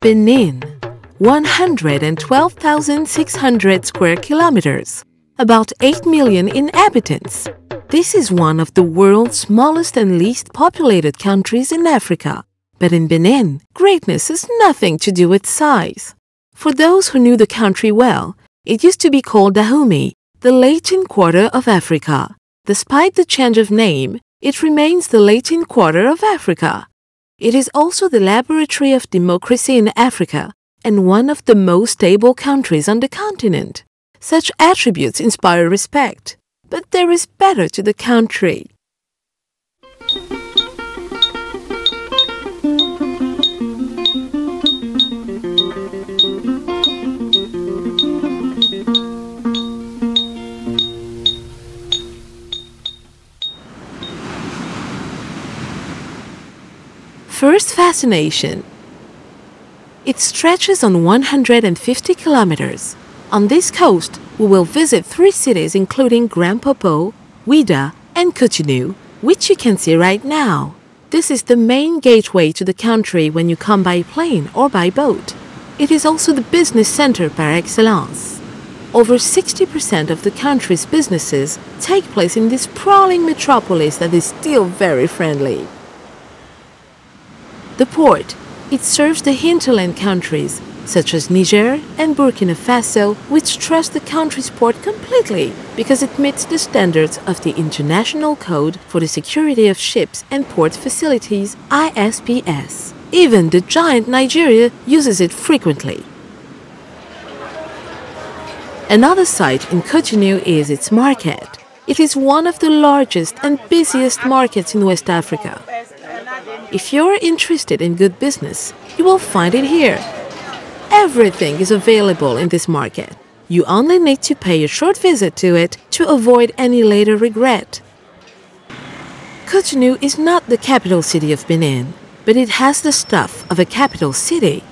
Benin, 112,600 square kilometers, about 8 million inhabitants. This is one of the world's smallest and least populated countries in Africa. But in Benin, greatness has nothing to do with size. For those who knew the country well, it used to be called Dahomey, the Latin Quarter of Africa. Despite the change of name, it remains the Latin Quarter of Africa. It is also the laboratory of democracy in Africa and one of the most stable countries on the continent. Such attributes inspire respect, but there is better to the country. First fascination. It stretches on 150 kilometers. On this coast, we will visit 3 cities including Grand Popo, Ouidah, and Cotonou, which you can see right now. This is the main gateway to the country when you come by plane or by boat. It is also the business center par excellence. Over 60% of the country's businesses take place in this sprawling metropolis that is still very friendly. The port. It serves the hinterland countries, such as Niger and Burkina Faso, which trust the country's port completely because it meets the standards of the International Code for the Security of Ships and Port Facilities, ISPS. Even the giant Nigeria uses it frequently. Another site in Cotonou is its market. It is one of the largest and busiest markets in West Africa. If you're interested in good business, you will find it here. Everything is available in this market. You only need to pay a short visit to it to avoid any later regret. Cotonou is not the capital city of Benin, but it has the stuff of a capital city.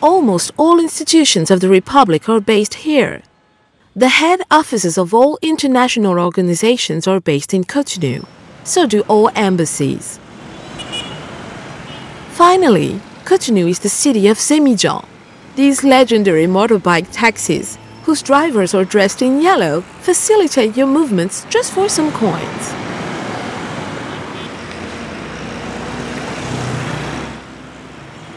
Almost all institutions of the Republic are based here. The head offices of all international organizations are based in Cotonou. So do all embassies. Finally, Cotonou is the city of Evasions. These legendary motorbike taxis, whose drivers are dressed in yellow, facilitate your movements just for some coins.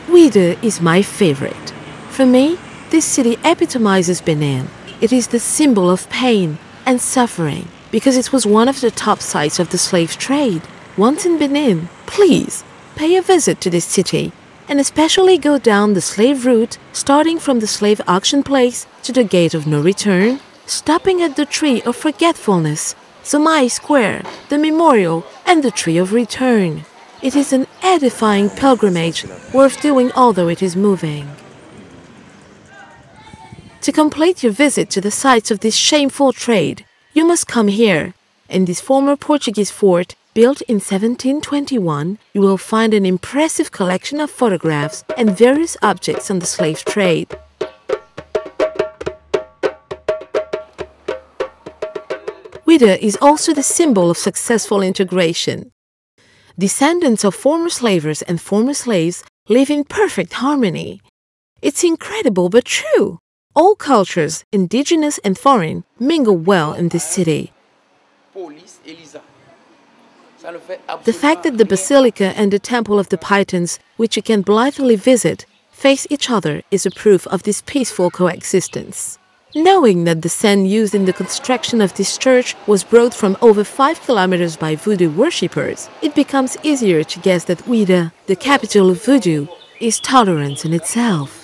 Ouidah is my favorite. For me, this city epitomizes Benin. It is the symbol of pain and suffering because it was one of the top sites of the slave trade. Once in Benin, please pay a visit to this city and especially go down the slave route, starting from the slave auction place to the gate of no return, stopping at the tree of forgetfulness, Somai Square, the memorial, and the tree of return. It is an edifying pilgrimage worth doing although it is moving. To complete your visit to the sites of this shameful trade, you must come here. In this former Portuguese fort, built in 1721, you will find an impressive collection of photographs and various objects on the slave trade. Ouidah is also the symbol of successful integration. Descendants of former slavers and former slaves live in perfect harmony. It's incredible but true. All cultures, indigenous and foreign, mingle well in this city. The fact that the Basilica and the Temple of the Pythons, which you can blithely visit, face each other is a proof of this peaceful coexistence. Knowing that the sand used in the construction of this church was brought from over 5 kilometers by voodoo worshippers, it becomes easier to guess that Ouidah, the capital of voodoo, is tolerance in itself.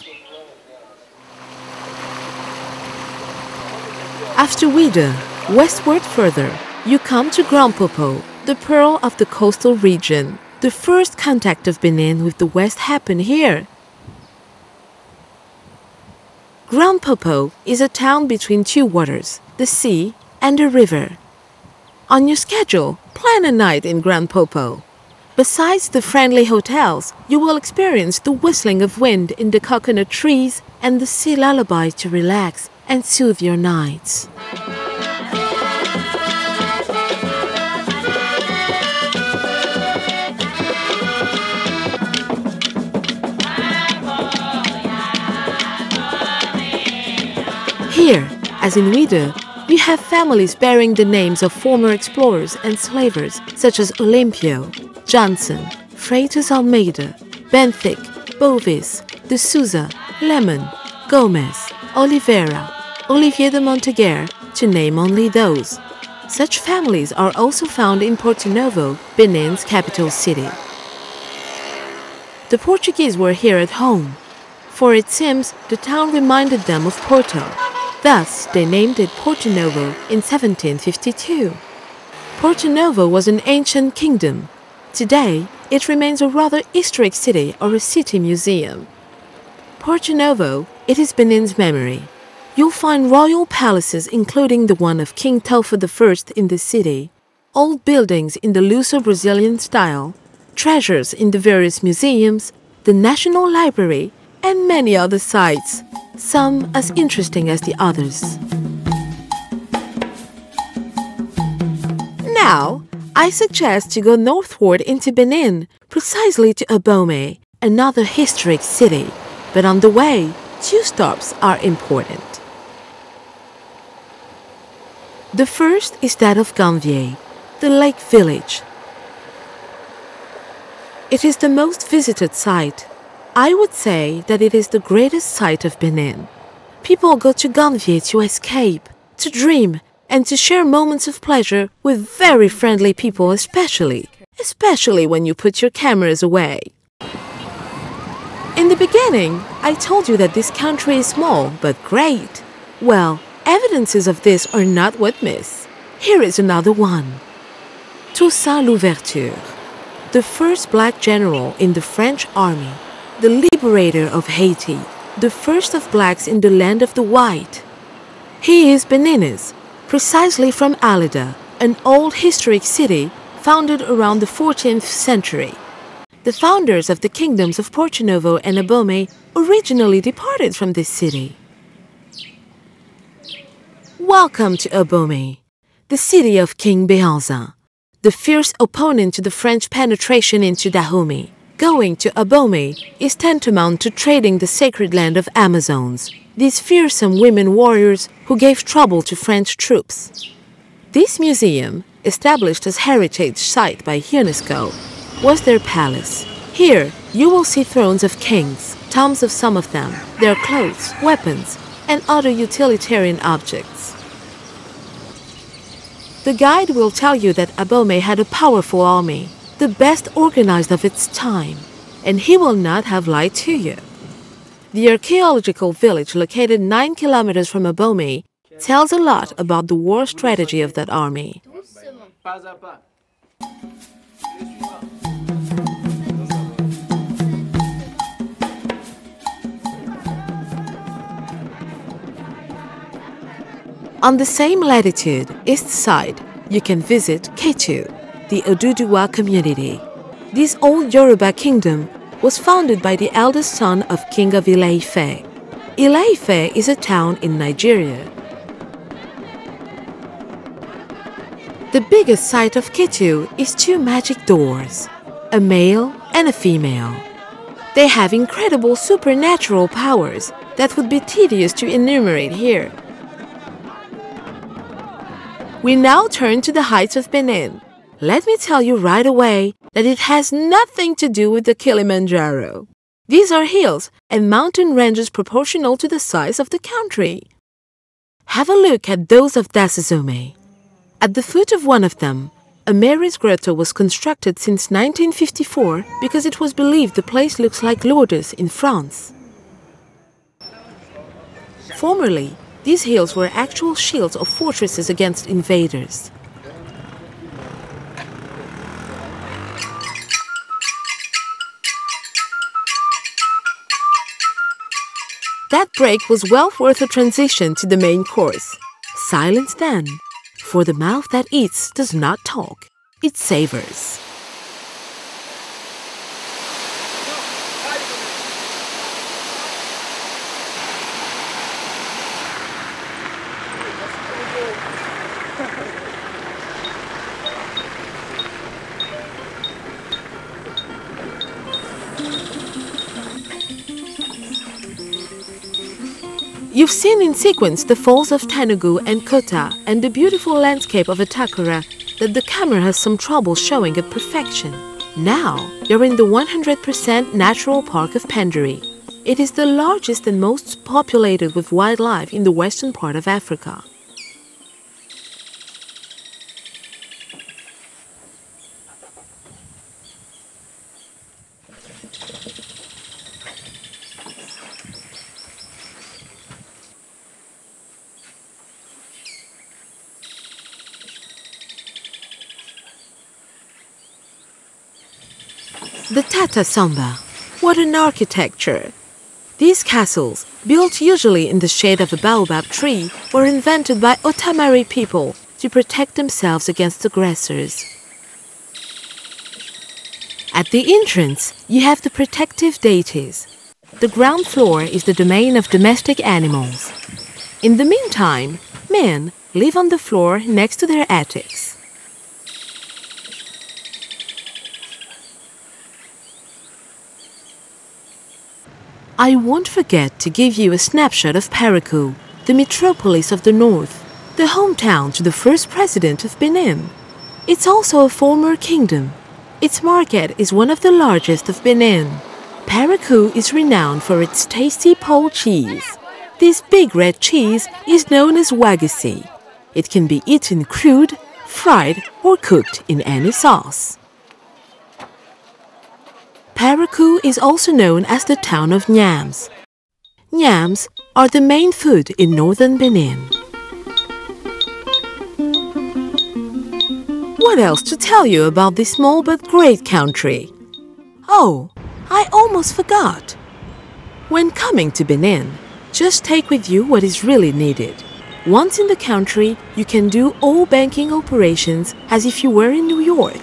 After Ouidah, westward further, you come to Grand Popo, the pearl of the coastal region. The first contact of Benin with the West happened here. Grand Popo is a town between 2 waters, the sea and the river. On your schedule, plan a night in Grand Popo. Besides the friendly hotels, you will experience the whistling of wind in the coconut trees and the sea lullaby to relax and soothe your nights. As in Ouidah, we have families bearing the names of former explorers and slavers such as Olympio, Johnson, Freitas Almeida, Benthic, Bovis, de Souza, Lemon, Gomez, Oliveira, Olivier de Monteguer, to name only those. Such families are also found in Porto Novo, Benin's capital city. The Portuguese were here at home, for it seems the town reminded them of Porto. Thus, they named it Porto Novo in 1752. Porto Novo was an ancient kingdom. Today, it remains a rather historic city or a city museum. Porto Novo, it is Benin's memory. You'll find royal palaces including the one of King Tofo I in the city, old buildings in the Luso-Brazilian style, treasures in the various museums, the National Library, and many other sites, some as interesting as the others. Now, I suggest you go northward into Benin, precisely to Abomey, another historic city. But on the way, 2 stops are important. The first is that of Ganvier, the lake village. It is the most visited site. I would say that it is the greatest site of Benin. People go to Ganvier to escape, to dream, and to share moments of pleasure with very friendly people, especially when you put your cameras away. In the beginning, I told you that this country is small but great. Well, evidences of this are not what miss. Here is another one. Toussaint Louverture, the first black general in the French army, the liberator of Haiti, the first of blacks in the land of the white. He is Beninese, precisely from Alida, an old historic city founded around the 14th century. The founders of the kingdoms of Porto Novo and Abomey originally departed from this city. Welcome to Abomey, the city of King Béhanzin, the fierce opponent to the French penetration into Dahomey. Going to Abomey is tantamount to trading the sacred land of Amazons, these fearsome women warriors who gave trouble to French troops. This museum, established as heritage site by UNESCO, was their palace. Here, you will see thrones of kings, tombs of some of them, their clothes, weapons, and other utilitarian objects. The guide will tell you that Abomey had a powerful army, the best organized of its time, and he will not have lied to you. The archaeological village located 9 kilometers from Abomey tells a lot about the war strategy of that army. On the same latitude, east side, you can visit Ketu, the Oduduwa community. This old Yoruba kingdom was founded by the eldest son of King of Ile-Ife. Ile-Ife is a town in Nigeria. The biggest site of Ketu is 2 magic doors, a male and a female. They have incredible supernatural powers that would be tedious to enumerate here. We now turn to the heights of Benin. Let me tell you right away that it has nothing to do with the Kilimanjaro. These are hills and mountain ranges proportional to the size of the country. Have a look at those of Dasizome. At the foot of one of them, a Mary's grotto was constructed since 1954 because it was believed the place looks like Lourdes in France. Formerly, these hills were actual shields or fortresses against invaders. That break was well worth a transition to the main course. Silence then, for the mouth that eats does not talk, it savors. You've seen in sequence the falls of Tanugu and Kota and the beautiful landscape of Atakura that the camera has some trouble showing at perfection. Now, you're in the 100% natural park of Penderi. It is the largest and most populated with wildlife in the western part of Africa. The Tata Samba. What an architecture! These castles, built usually in the shade of a baobab tree, were invented by Otamari people to protect themselves against aggressors. At the entrance, you have the protective deities. The ground floor is the domain of domestic animals. In the meantime, men live on the floor next to their attics. I won't forget to give you a snapshot of Parakou, the metropolis of the north, the hometown to the first president of Benin. It's also a former kingdom. Its market is one of the largest of Benin. Parakou is renowned for its tasty pole cheese. This big red cheese is known as wagisi. It can be eaten crude, fried, or cooked in any sauce. Parakou is also known as the town of Nyams. Nyams are the main food in northern Benin. What else to tell you about this small but great country? Oh, I almost forgot. When coming to Benin, just take with you what is really needed. Once in the country, you can do all banking operations as if you were in New York.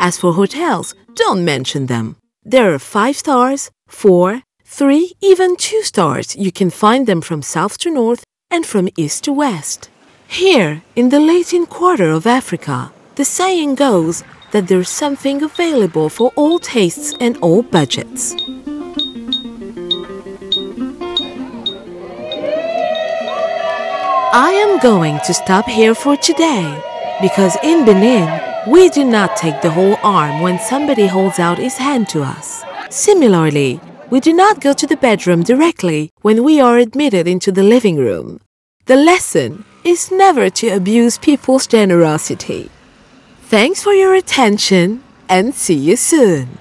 As for hotels, don't mention them. There are 5 stars, 4, 3, even 2 stars. You can find them from south to north and from east to west. Here, in the Latin Quarter of Africa, the saying goes that there's something available for all tastes and all budgets. I am going to stop here for today, because in Benin, we do not take the whole arm when somebody holds out his hand to us. Similarly, we do not go to the bedroom directly when we are admitted into the living room. The lesson is never to abuse people's generosity. Thanks for your attention and see you soon.